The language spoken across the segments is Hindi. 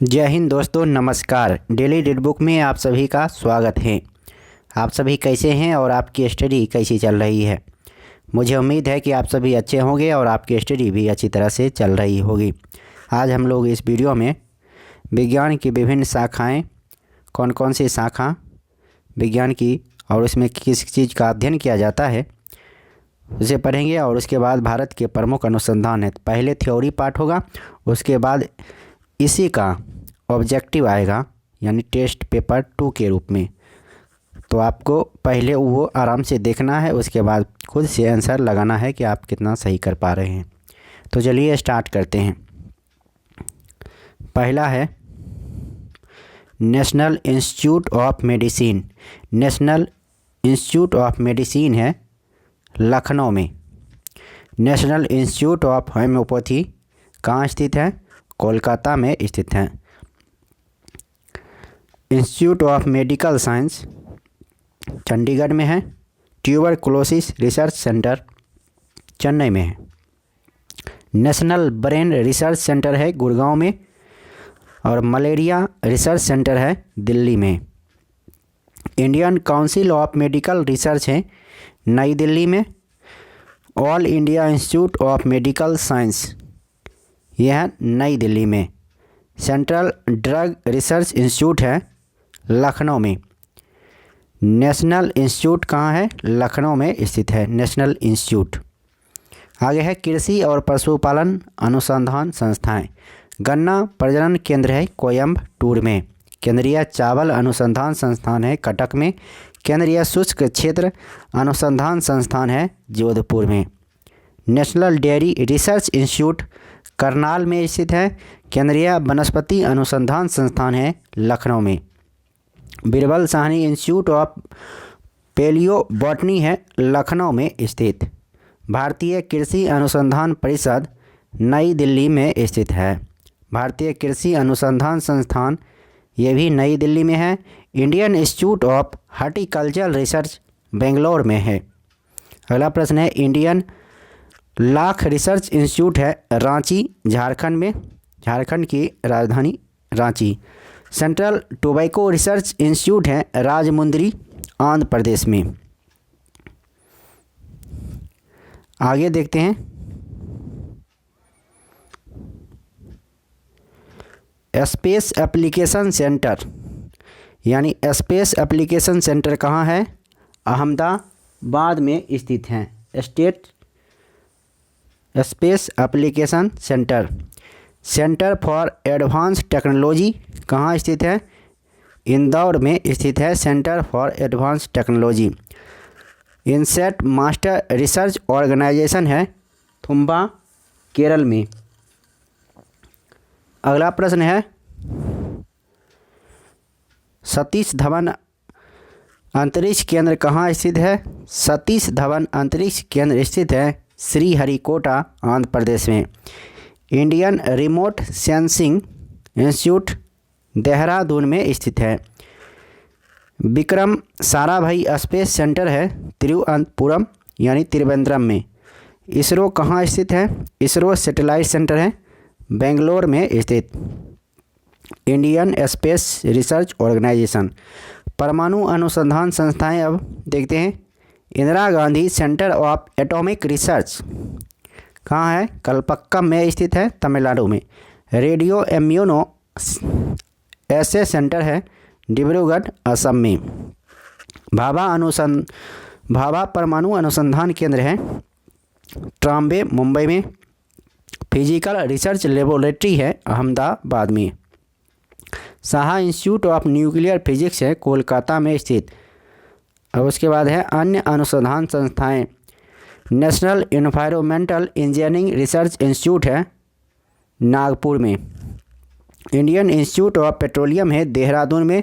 जय हिंद दोस्तों, नमस्कार। डेली रीड बुक में आप सभी का स्वागत है। आप सभी कैसे हैं और आपकी स्टडी कैसी चल रही है? मुझे उम्मीद है कि आप सभी अच्छे होंगे और आपकी स्टडी भी अच्छी तरह से चल रही होगी। आज हम लोग इस वीडियो में विज्ञान की विभिन्न शाखाएं, कौन कौन सी शाखा विज्ञान की और उसमें किस चीज़ का अध्ययन किया जाता है उसे पढ़ेंगे। और उसके बाद भारत के प्रमुख अनुसंधान है। पहले थ्योरी पार्ट होगा, उसके बाद इसी का ऑब्जेक्टिव आएगा, यानी टेस्ट पेपर 2 के रूप में। तो आपको पहले वो आराम से देखना है, उसके बाद खुद से आंसर लगाना है कि आप कितना सही कर पा रहे हैं। तो चलिए स्टार्ट करते हैं। पहला है national institute of medicine. National institute of medicine है लखनऊ में। नेशनल इंस्टीट्यूट ऑफ होम्योपैथी कहाँ स्थित है? कोलकाता में स्थित है। Institute of medical science Chandigarh में है। ट्यूबरकुलोसिस रिसर्च सेंटर चेन्नई में है। नेशनल ब्रेन रिसर्च सेंटर है गुड़गांव में। और मलेरिया रिसर्च सेंटर है दिल्ली में। Indian council of medical research है नई दिल्ली में। All India institute of medical science यह है नई दिल्ली में। सेंट्रल ड्रग रिसर्च इंस्टीट्यूट है लखनऊ में। नेशनल इंस्टीट्यूट कहाँ है? लखनऊ में स्थित है नेशनल इंस्टीट्यूट। आगे है कृषि और पशुपालन अनुसंधान संस्थाएं। गन्ना प्रजनन केंद्र है कोयम्बटूर में। केंद्रीय चावल अनुसंधान संस्थान है कटक में। केंद्रीय शुष्क क्षेत्र अनुसंधान संस्थान है जोधपुर में। National dairy research institute Karnal में स्थित है। केंद्रीय वनस्पति अनुसंधान संस्थान है लखनऊ में। Birbal Sahni institute of palaeobotany है लखनऊ में स्थित। भारतीय कृषि अनुसंधान परिषद नई दिल्ली में स्थित है। भारतीय कृषि अनुसंधान संस्थान ये भी नई दिल्ली में है। Indian institute of horticulture research Bangalore में है। अगला प्रश्न है इंडियन लाख रिसर्च इंस्टीट्यूट है रांची झारखंड में। झारखंड की राजधानी Ranchi. Central tobacco research institute है राजमुंद्री आंध्र प्रदेश में। आगे देखते हैं स्पेस एप्लीकेशन सेंटर, यानी स्पेस एप्लीकेशन सेंटर कहाँ है? अहमदाबाद में स्थित हैं। State space application centre. Centre for advance technology कहाँ स्थित है? इंदौर में स्थित है centre for advance technology. INSAT master research organisation है थुम्बा केरल में। अगला प्रश्न है सतीश धवन अंतरिक्ष केंद्र कहाँ स्थित है? सतीश धवन अंतरिक्ष केंद्र स्थित है श्रीहरिकोटा आंध्र प्रदेश में। Indian remote sensing institute Dehradun में स्थित है। विक्रम साराभाई स्पेस सेंटर है तिरुवनंतपुरम यानी त्रिवेंद्रम में। इसरो कहाँ स्थित है? इसरो सैटेलाइट सेंटर है बेंगलोर में स्थित। Indian space research organisation. परमाणु अनुसंधान संस्थाएं अब देखते हैं। Indira Gandhi centre of atomic research कहाँ है? कलपक्कम में स्थित है तमिलनाडु में। रेडियो इम्यूनो ऐसे सेंटर है डिब्रूगढ़ असम में। भाभा परमाणु अनुसंधान केंद्र है ट्राम्बे मुंबई में। फिजिकल रिसर्च लेबोरेटरी है अहमदाबाद में। Saha institute of nuclear physics है कोलकाता में स्थित। अब उसके बाद है अन्य अनुसंधान संस्थाएं। National environmental engineering research institute है नागपुर में। इंडियन इंस्टीट्यूट ऑफ पेट्रोलियम है देहरादून में।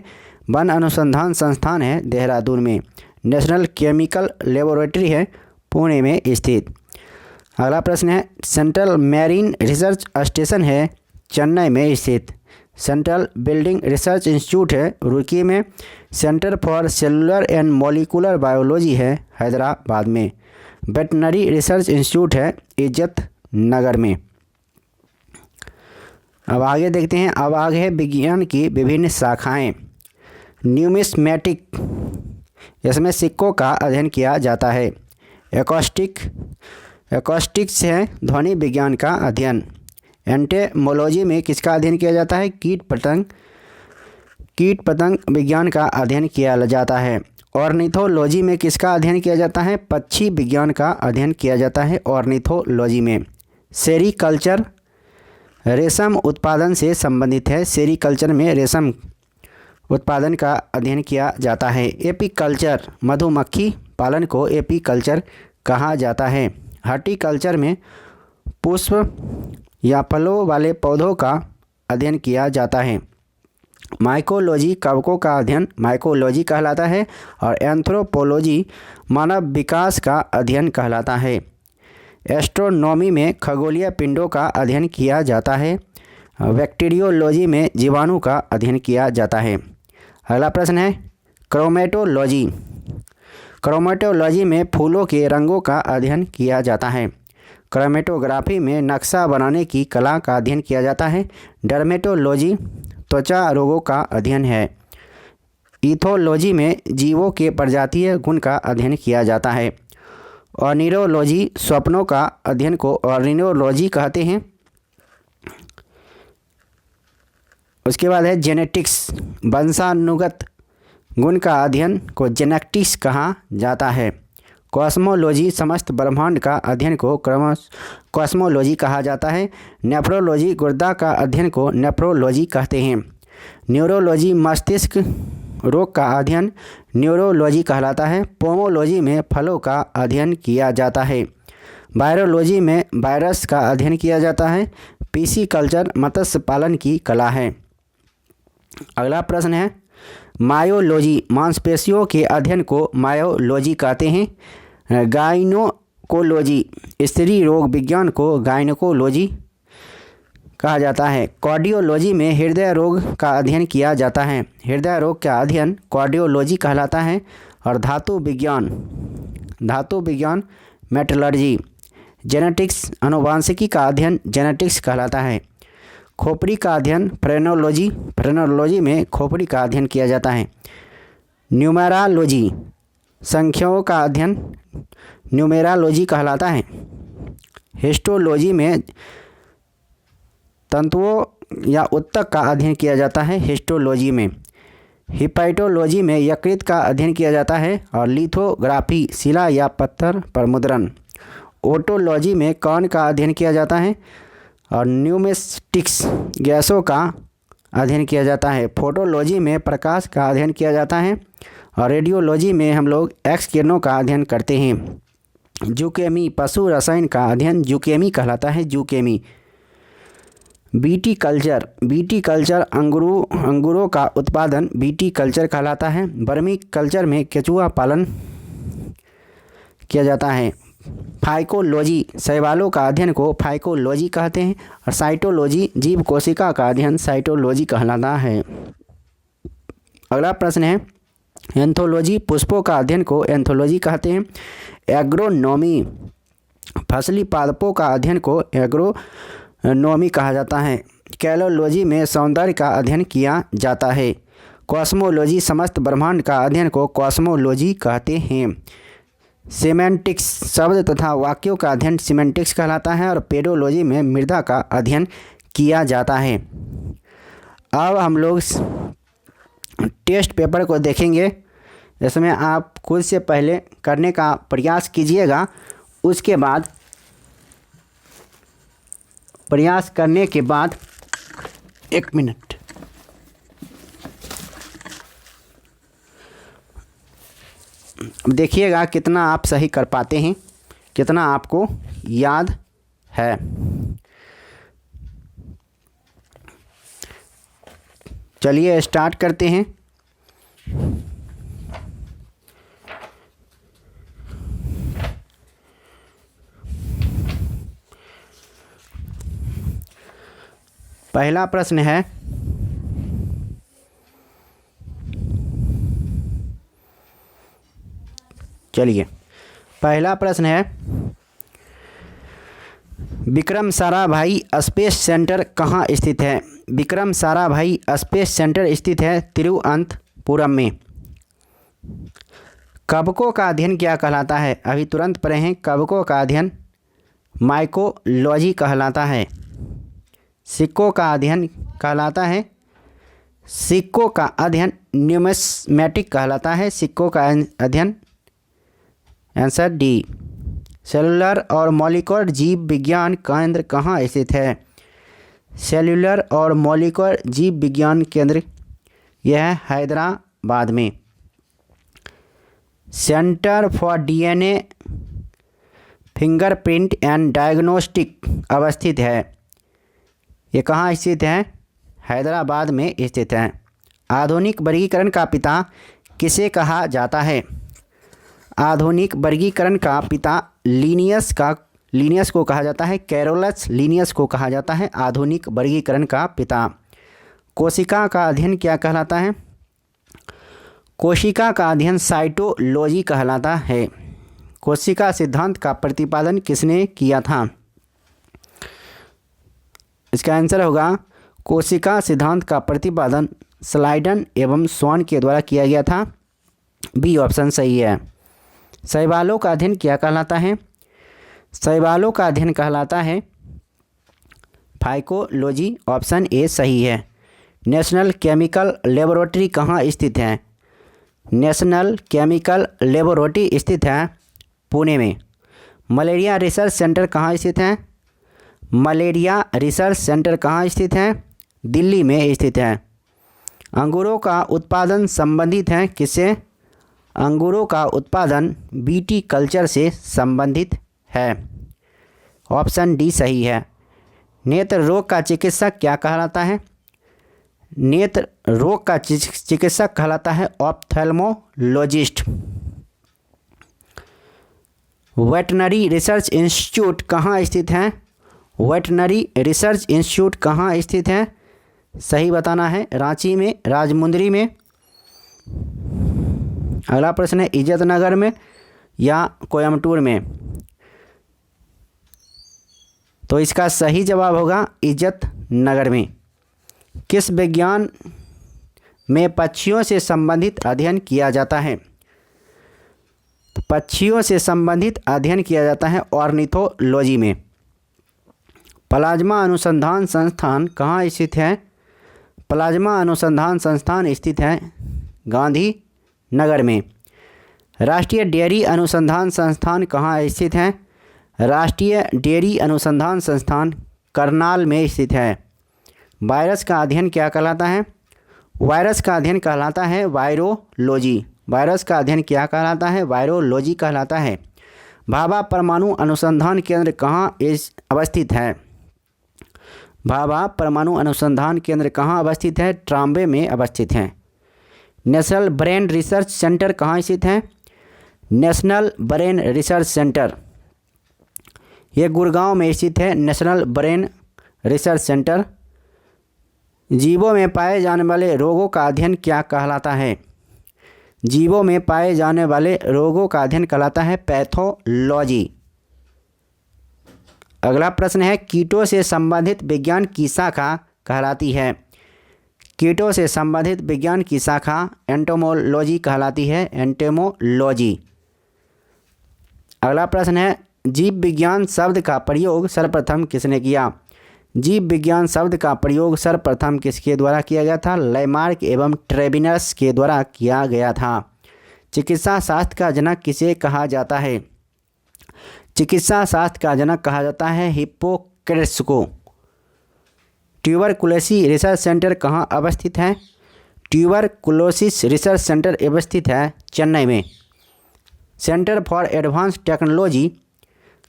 वन अनुसंधान संस्थान है देहरादून में। नेशनल केमिकल लेबोरेटरी है पुणे में स्थित। अगला प्रश्न है सेंट्रल मैरीन रिसर्च स्टेशन है चेन्नई में स्थित। सेंट्रल बिल्डिंग रिसर्च इंस्टीट्यूट है रुड़की में। Centre for cellular and molecular biology है हैदराबाद में। वेटनरी रिसर्च इंस्टीट्यूट है इज्जत नगर में। अब आगे देखते हैं। अब आगे है विज्ञान की विभिन्न शाखाएं। न्यूमिस्मेटिक, इसमें सिक्कों का अध्ययन किया जाता है। एकॉस्टिक्स है ध्वनि विज्ञान का अध्ययन। एंटेमोलॉजी में किसका अध्ययन किया जाता है? कीट पतंग विज्ञान का अध्ययन किया जाता है। ऑर्निथोलॉजी में किसका अध्ययन किया जाता है? पक्षी विज्ञान का अध्ययन किया जाता है ऑर्निथोलॉजी में। सेरीकल्चर रेशम उत्पादन से संबंधित है। सेरीकल्चर में रेशम उत्पादन का अध्ययन किया जाता है। एपीकल्चर मधुमक्खी पालन को एपीकल्चर कहा जाता है। हॉर्टिकल्चर में पुष्प या फलों वाले पौधों का अध्ययन किया जाता है। माइकोलॉजी कवकों का अध्ययन माइकोलॉजी कहलाता है और एंथ्रोपोलॉजी मानव विकास का अध्ययन कहलाता है। एस्ट्रोनॉमी में खगोलीय पिंडों का अध्ययन किया जाता है। बैक्टीरियोलॉजी में जीवाणु का अध्ययन किया जाता है। अगला प्रश्न है क्रोमेटोलॉजी। क्रोमेटोलॉजी में फूलों के रंगों का अध्ययन किया जाता है। क्रोमेटोग्राफी में नक्शा बनाने की कला का अध्ययन किया जाता है। डर्मेटोलॉजी त्वचा रोगों का अध्ययन है। इथोलॉजी में जीवों के प्रजातीय गुण का अध्ययन किया जाता है। ऑर्निरोलॉजी स्वप्नों का अध्ययन को ऑर्निरोलॉजी कहते हैं। उसके बाद है जेनेटिक्स, वंशानुगत गुण का अध्ययन को जेनेटिक्स कहा जाता है। कॉस्मोलॉजी समस्त ब्रह्मांड का अध्ययन को कॉस्मोलॉजी कहा जाता है। नेफ्रोलॉजी गुर्दा का अध्ययन को नेफ्रोलॉजी कहते हैं। न्यूरोलॉजी मस्तिष्क रोग का अध्ययन न्यूरोलॉजी कहलाता है। पोमोलॉजी में फलों का अध्ययन किया जाता है। वायरोलॉजी में वायरस का अध्ययन किया जाता है। पिसीकल्चर मत्स्य पालन की कला है। अगला प्रश्न है मायोलॉजी मांसपेशियों के अध्ययन को मायोलॉजी कहते हैं। गाइनोकोलॉजी स्त्री रोग विज्ञान को गाइनोकोलॉजी कहा जाता है। कार्डियोलॉजी में हृदय रोग का अध्ययन किया जाता है। हृदय रोग का अध्ययन कार्डियोलॉजी कहलाता है। और धातु विज्ञान मेटलर्जी। जेनेटिक्स आनुवांशिकी का अध्ययन जेनेटिक्स कहलाता है। खोपड़ी का अध्ययन फ्रेनोलॉजी में खोपड़ी का अध्ययन किया जाता है। न्यूमेरालॉजी संख्याओं का अध्ययन न्यूमेरालॉजी कहलाता है। हिस्टोलॉजी में तंतुओं या ऊतक का अध्ययन किया जाता है हिस्टोलॉजी में। हिपैटोलॉजी में यकृत का अध्ययन किया जाता है। और लिथोग्राफी शिला या पत्थर पर मुद्रण। ओटोलॉजी में कण का अध्ययन किया जाता है। और न्यूमेटिक्स गैसों का अध्ययन किया जाता है। फोटोलॉजी में प्रकाश का अध्ययन किया जाता है। और रेडियोलॉजी में हम लोग एक्स किरणों का अध्ययन करते हैं। जूकेमी पशु रसायन का अध्ययन जूकेमी कहलाता है। जूकेमी। बीटीकल्चर अंगूरों का उत्पादन बीटीकल्चर कहलाता है। वर्मी कल्चर में केचुआ पालन किया जाता है। फाइकोलॉजी शैवालों का अध्ययन को फाइकोलॉजी कहते हैं। और साइटोलॉजी जीव कोशिका का अध्ययन साइटोलॉजी कहलाता है। अगला प्रश्न है एंथोलॉजी पुष्पों का अध्ययन को एंथोलॉजी कहते हैं। एग्रोनॉमी फसली पादपों का अध्ययन को एग्रोनॉमी कहा जाता है। कैलोलॉजी में सौंदर्य का अध्ययन किया जाता है। कॉस्मोलॉजी समस्त ब्रह्मांड का अध्ययन को कॉस्मोलॉजी कहते हैं। सिमेंटिक्स शब्द तथा वाक्यों का अध्ययन सिमेंटिक्स कहलाता है। और पेडोलॉजी में मृदा का अध्ययन किया जाता है। अब हम लोग टेस्ट पेपर को देखेंगे। इसमें आप खुद से पहले करने का प्रयास कीजिएगा। उसके बाद प्रयास करने के बाद 1 मिनट देखिएगा कितना आप सही कर पाते हैं, कितना आपको याद है। चलिए स्टार्ट करते हैं। पहला प्रश्न है चलिए पहला प्रश्न है विक्रम साराभाई स्पेस सेंटर कहाँ स्थित है? विक्रम साराभाई स्पेस सेंटर स्थित है? तिरुवनंतपुरम में। कवकों का अध्ययन क्या कहलाता है? अभी तुरंत पढ़े हैं। कवकों का अध्ययन माइकोलॉजी कहलाता है। सिक्कों का अध्ययन कहलाता है? सिक्कों का अध्ययन न्यूमिस्मेटिक कहलाता है। सिक्कों का अध्ययन, आंसर डी। सेलुलर और मॉलिक्यूलर जीव विज्ञान केंद्र कहाँ स्थित है? सेल्यूलर और मॉलिक्यूलर जीव विज्ञान केंद्र यह है हैदराबाद में। Centre for DNA fingerprint and diagnostic अवस्थित है? ये कहाँ स्थित है? हैदराबाद में स्थित है। आधुनिक वर्गीकरण का पिता किसे कहा जाता है? आधुनिक वर्गीकरण का पिता लीनियस को कहा जाता है। कैरोलस लीनियस को कहा जाता है आधुनिक वर्गीकरण का पिता। कोशिका का अध्ययन क्या कहलाता है? कोशिका का अध्ययन साइटोलॉजी कहलाता है। कोशिका सिद्धांत का प्रतिपादन किसने किया था? इसका आंसर होगा कोशिका सिद्धांत का प्रतिपादन स्लाइडन एवं स्वान के द्वारा किया गया था। बी ऑप्शन सही है। शैवालों का अध्ययन क्या कहलाता है? शैवालों का अध्ययन कहलाता है फाइकोलॉजी। ऑप्शन ए सही है। नेशनल केमिकल लेबोरेटरी कहाँ स्थित है? नेशनल केमिकल लेबोरेटरी स्थित है पुणे में। मलेरिया रिसर्च सेंटर कहाँ स्थित है? मलेरिया रिसर्च सेंटर कहाँ स्थित है? दिल्ली में स्थित है। अंगूरों का उत्पादन संबंधित है किससे? अंगूरों का उत्पादन बीटी कल्चर से संबंधित है। ऑप्शन डी सही है। नेत्र रोग का चिकित्सक क्या कहलाता है? नेत्र रोग का चिकित्सक कहलाता है ऑप्थेल्मोलॉजिस्ट। वेटनरी रिसर्च इंस्टीट्यूट कहाँ स्थित है? वेटनरी रिसर्च इंस्टीट्यूट कहाँ स्थित है? सही बताना है। रांची में, राजमुंदरी में। अगला प्रश्न है इज्जत नगर में या कोयम्बटूर में? तो इसका सही जवाब होगा इज्जत नगर में। किस विज्ञान में पक्षियों से संबंधित अध्ययन किया जाता है? पक्षियों से संबंधित अध्ययन किया जाता है ऑर्निथोलॉजी में। प्लाज्मा अनुसंधान संस्थान कहाँ स्थित है? प्लाज्मा अनुसंधान संस्थान स्थित है गांधी नगर में। राष्ट्रीय डेयरी अनुसंधान संस्थान कहाँ स्थित है? राष्ट्रीय डेयरी अनुसंधान संस्थान करनाल में स्थित है। वायरस का अध्ययन क्या कहलाता है? वायरस का अध्ययन कहलाता है वायरोलॉजी। वायरस का अध्ययन क्या कहलाता है? वायरोलॉजी कहलाता है। भाभा परमाणु अनुसंधान केंद्र कहाँ अवस्थित है? भाभा परमाणु अनुसंधान केंद्र कहाँ अवस्थित है? ट्राम्बे में अवस्थित है। नेशनल ब्रेन रिसर्च सेंटर कहाँ स्थित है? नेशनल ब्रेन रिसर्च सेंटर ये गुड़गांव में स्थित है। National brain research centre. जीवों में पाए जाने वाले रोगों का अध्ययन क्या कहलाता है? जीवों में पाए जाने वाले रोगों का अध्ययन कहलाता है पैथोलॉजी। अगला प्रश्न है कीटों से संबंधित विज्ञान की शाखा कहलाती है? कीटों से संबंधित विज्ञान की शाखा एंटोमोलॉजी कहलाती है। एंटोमोलॉजी। अगला प्रश्न है जीव विज्ञान शब्द का प्रयोग सर्वप्रथम किसने किया? जीव विज्ञान शब्द का प्रयोग सर्वप्रथम किसके द्वारा किया गया था? लैमार्क एवं ट्रेविनस के द्वारा किया गया था। चिकित्सा शास्त्र का जनक किसे कहा जाता है? चिकित्सा शास्त्र का जनक कहा जाता है हिप्पोक्रेट्स को। ट्यूबरकुलोसिस रिसर्च सेंटर कहाँ अवस्थित है? ट्यूबरकुलोसिस रिसर्च सेंटर अवस्थित है चेन्नई में। सेंटर फॉर एडवांस टेक्नोलॉजी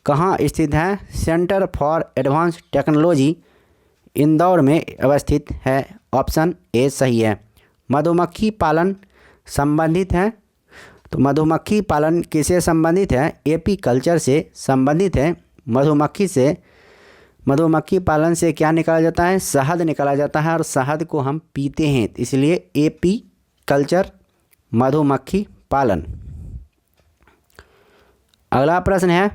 कहाँ स्थित है? Centre for advance technology Indore में अवस्थित है। ऑप्शन ए सही है। मधुमक्खी पालन संबंधित है? तो मधुमक्खी पालन किससे संबंधित है? एपी कल्चर से संबंधित है। मधुमक्खी पालन से क्या निकाला जाता है? शहद निकाला जाता है और शहद को हम पीते हैं, इसलिए एपी कल्चर मधुमक्खी पालन। अगला प्रश्न है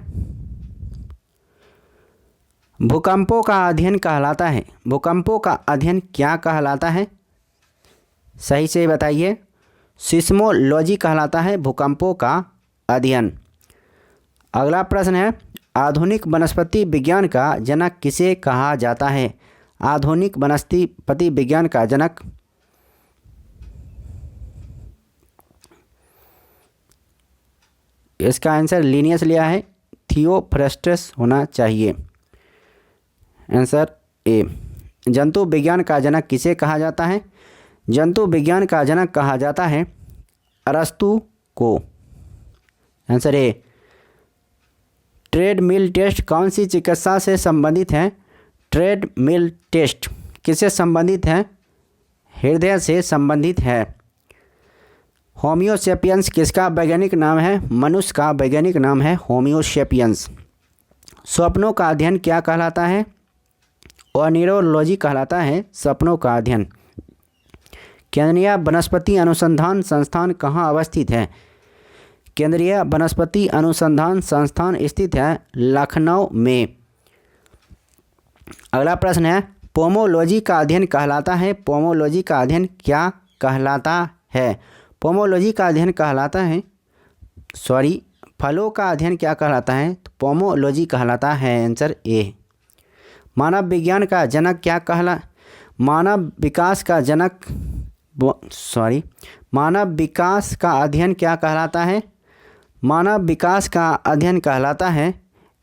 भूकंपों का अध्ययन कहलाता है। भूकंपों का अध्ययन क्या कहलाता है? सही से बताइए। सिस्मोलॉजी कहलाता है भूकंपों का अध्ययन। अगला प्रश्न है, आधुनिक वनस्पति विज्ञान का जनक किसे कहा जाता है? आधुनिक वनस्पति विज्ञान का जनक इसका आंसर लिनियस लिया है, थियोफ्रास्टस होना चाहिए। Answer A. जंतु विज्ञान का जनक किसे कहा जाता है? जंतु विज्ञान का जनक कहा जाता है अरस्तु को। Answer A. ट्रेडमिल टेस्ट कौन सी चिकित्सा से संबंधित है? ट्रेडमिल टेस्ट किससे संबंधित है? हृदय से संबंधित है। होमियोसेपियंस किसका वैज्ञानिक नाम है? मनुष्य का वैज्ञानिक नाम है होमियोसेपियंस। स्वप्नों का अध्ययन क्या कहलाता है? ओनिरोलॉजी कहलाता है सपनों का अध्ययन। केंद्रीय वनस्पति अनुसंधान संस्थान कहाँ अवस्थित है? केंद्रीय वनस्पति अनुसंधान संस्थान स्थित है लखनऊ में। अगला प्रश्न है, पोमोलॉजी का अध्ययन कहलाता है। पोमोलॉजी का अध्ययन क्या कहलाता है? पोमोलॉजी का अध्ययन कहलाता है फलों का अध्ययन क्या कहलाता है? तो पोमोलॉजी कहलाता है। Answer A. मानव विज्ञान का जनक क्या मानव विकास का अध्ययन क्या कहलाता है? मानव विकास का अध्ययन कहलाता है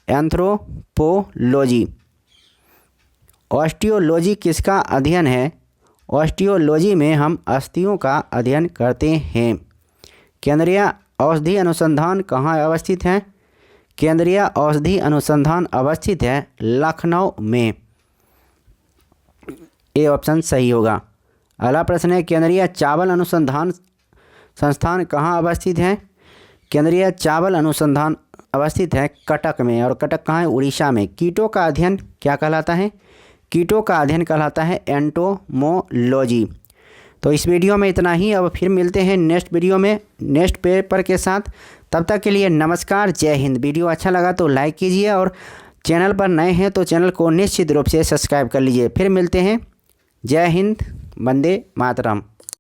एंथ्रोपोलॉजी। ऑस्टियोलॉजी किसका अध्ययन है? ऑस्टियोलॉजी में हम अस्थियों का अध्ययन करते हैं। केंद्रीय औषधि अनुसंधान कहाँ अवस्थित है? केंद्रीय औषधि अनुसंधान अवस्थित है लखनऊ में। ए ऑप्शन सही होगा। अगला प्रश्न है, केंद्रीय चावल अनुसंधान संस्थान कहाँ अवस्थित है? केंद्रीय चावल अनुसंधान अवस्थित है कटक में। और कटक कहाँ है? उड़ीसा में। कीटों का अध्ययन क्या कहलाता है? कीटों का अध्ययन कहलाता है एंटोमोलॉजी। तो इस वीडियो में इतना ही। अब फिर मिलते हैं नेक्स्ट वीडियो में नेक्स्ट पेपर के साथ। तब तक के लिए नमस्कार, जय हिंद। वीडियो अच्छा लगा तो लाइक कीजिए और चैनल पर नए हैं तो चैनल को निश्चित रूप से सब्सक्राइब कर लीजिए। फिर मिलते हैं। जय हिंद, वंदे मातरम।